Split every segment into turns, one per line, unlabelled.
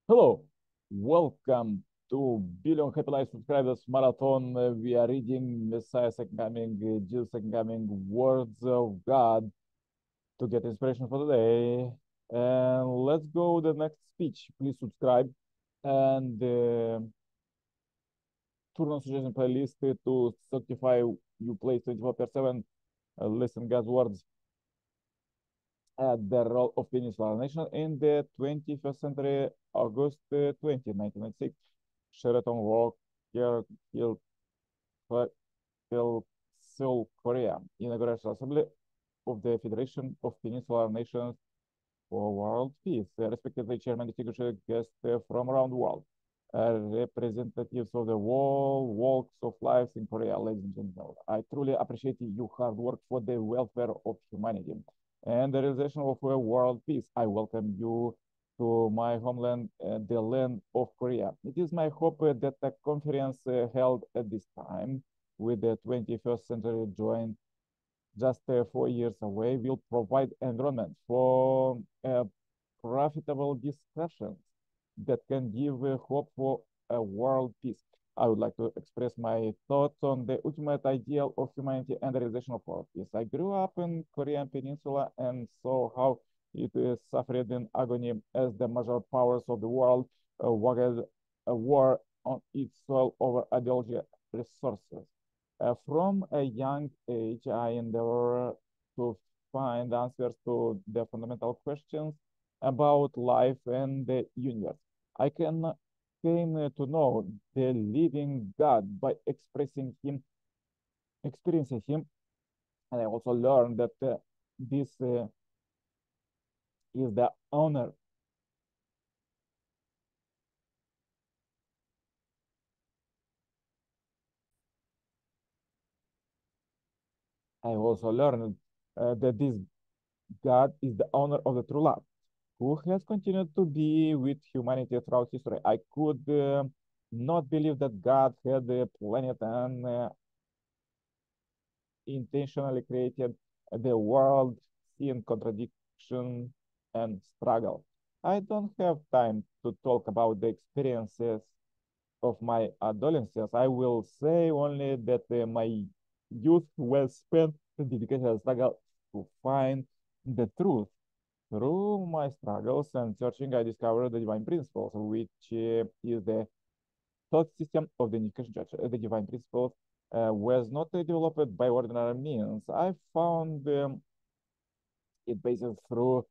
Hello, welcome to Billion Happy Life Subscribers Marathon. We are reading Messiah Second Coming, Jesus Second Coming, Words of God to get inspiration for the day. And let's go to the next speech. Please subscribe and turn on suggestion playlist to certify you play 24/7. Listen God's words at the role of Peninsular Nation in the 21st century, August 20, 1996. Sheraton Walk, Hill, Seoul, Korea. Inauguration Assembly of the Federation of Peninsular Nations for World Peace. Respectively, Chairman, distinguished guests from around the world. Representatives of the whole walks of life in Korea, ladies and gentlemen. I truly appreciate your hard work for the welfare of humanity and the realization of a world peace. I welcome you to my homeland, the land of Korea. It is my hope that the conference held at this time with the 21st century joint just 4 years away will provide environment for profitable discussions that can give hope for a world peace. I would like to express my thoughts on the ultimate ideal of humanity and the realization of world peace. I grew up in Korean Peninsula and saw how it suffered in agony as the major powers of the world waged a war on its soil over ideology resources. From a young age, I endeavor to find answers to the fundamental questions about life and the universe. I came to know the living God by experiencing Him, and I also learned that this is the honor. I also learned that this God is the owner of the true love, who has continued to be with humanity throughout history. I could not believe that God had the planet and intentionally created the world, seeing contradiction and struggle. I don't have time to talk about the experiences of my adolescence. I will say only that my youth was spent in dedication and struggle to find the truth. Through my struggles and searching, I discovered the divine principles, which is the thought system of the Nicolae Church. The divine principles was not developed by ordinary means. I found it based through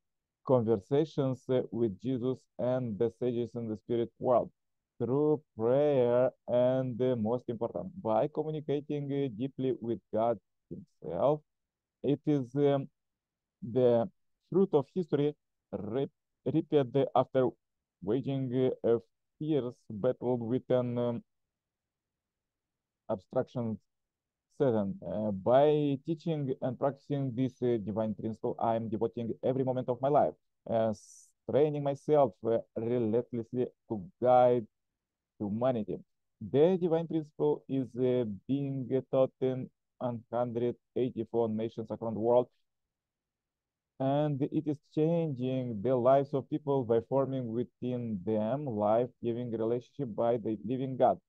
conversations with Jesus and the sages in the spirit world, through prayer, and most important, by communicating deeply with God Himself. It is the fruit of history repeated after waging a fierce battle with an abstraction Satan. By teaching and practicing this divine principle, I am devoting every moment of my life, training myself relentlessly to guide humanity. The divine principle is being taught in 184 nations around the world, and it is changing the lives of people by forming within them life-giving relationship by the living God.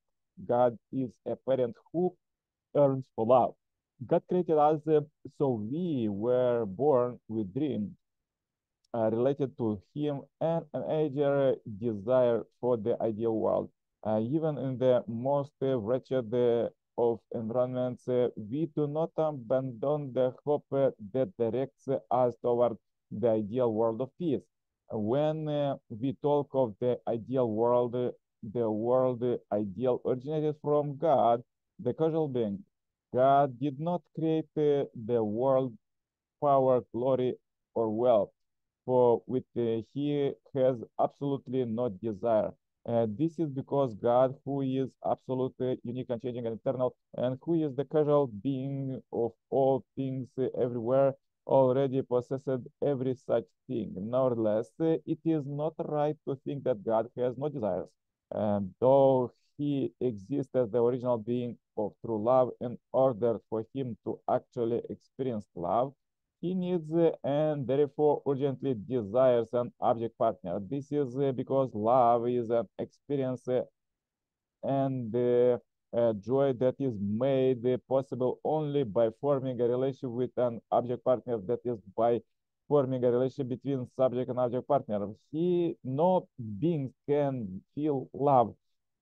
God is a parent who yearns for love. God created us so we were born with dreams related to Him and an eager desire for the ideal world. Even in the most wretched of environments, we do not abandon the hope that directs us toward the ideal world of peace. When we talk of the ideal world, the world ideal originated from God, the causal being. God did not create the world power, glory, or wealth, for which he has absolutely no desire. This is because God, who is absolutely unique, unchanging, and eternal, and who is the causal being of all things everywhere, already possessed every such thing. Nevertheless, it is not right to think that God has no desires. Though he exists as the original being of true love, in order for him to actually experience love, He needs and therefore urgently desires an object partner. This is because love is an experience and joy that is made possible only by forming a relationship with an object partner, that is by forming a relationship between subject and object partner. No being can feel love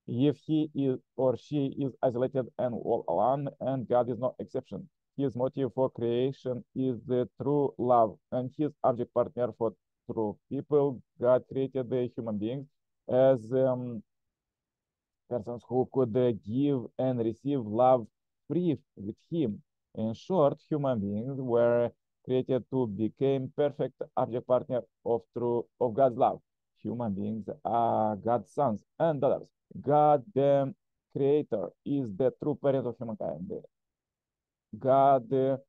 if he is or she is isolated and all alone, and God is no exception. His motive for creation is the true love, and his object partner for true people. God created the human beings as persons who could give and receive love free with him. In short, human beings were created to become perfect object partner of God's love. Human beings are God's sons and daughters. God, the creator, is the true parent of humankind. God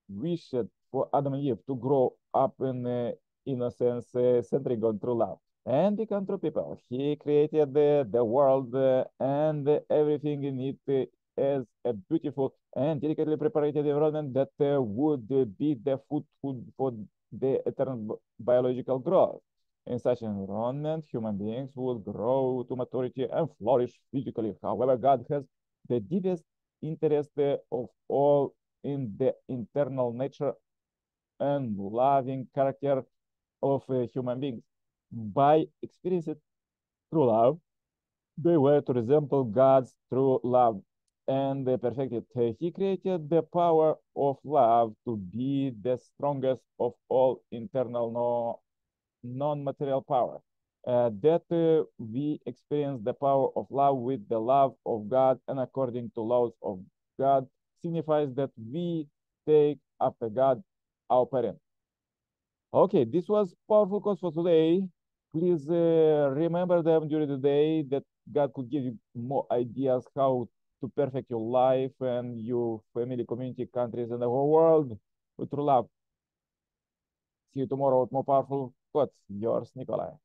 wished for Adam and Eve to grow up in innocence, centering on true love and become true people. He created the world and everything in it as a beautiful and delicately prepared environment that would be the food for the eternal biological growth. In such an environment, human beings will grow to maturity and flourish physically. However, God has the deepest interest of all in the internal nature and loving character of human beings. By experiencing true love, they were to resemble God's true love and they perfected. He created the power of love to be the strongest of all internal non-material power. That we experience the power of love with the love of God and according to laws of God signifies that we take after God, our parent. Okay, this was powerful quotes for today. Please remember them during the day that God could give you more ideas how to perfect your life and your family, community, countries, and the whole world with true love. See you tomorrow with more powerful quotes. Yours, Nicolae.